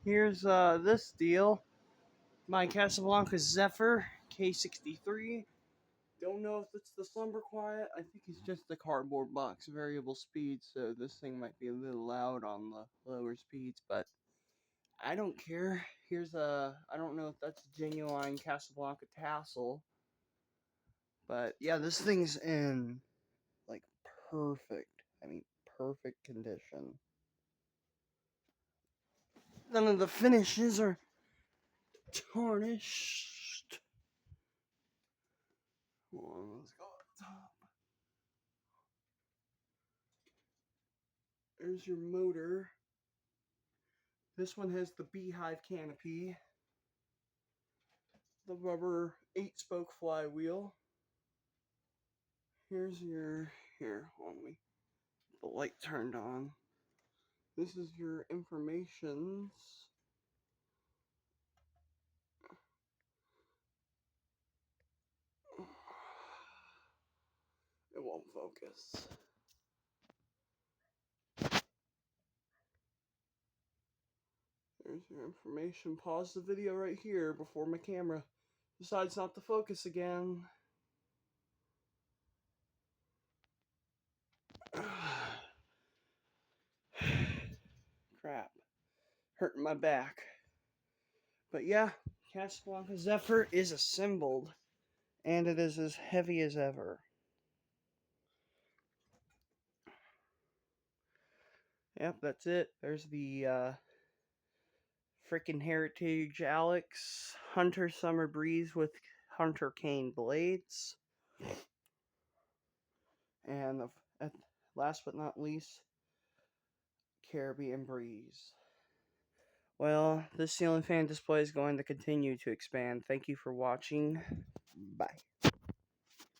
Here's this deal. My Casablanca Zephyr K63. Don't know if it's the Slumber Quiet. I think it's just the cardboard box variable speed, so this thing might be a little loud on the lower speeds, but I don't care. Here's I don't know if that's a genuine Casablanca tassel, but yeah, this thing's in like perfect, perfect condition. None of the finishes are tarnished. Let's go up top. There's your motor. This one has the beehive canopy, the rubber 8-spoke flywheel. Here's your, hold me, the light turned on. This is your information. It won't focus. There's your information. Pause the video right here before my camera decides not to focus again. Crap. Hurting my back. But yeah, Casablanca Zephyr is assembled, and it is as heavy as ever. Yep, that's it. There's the frickin' Heritage Alex Hunter Summer Breeze with Hunter Cane blades. And last but not least, Caribbean Breeze. Well, this ceiling fan display is going to continue to expand. Thank you for watching. Bye.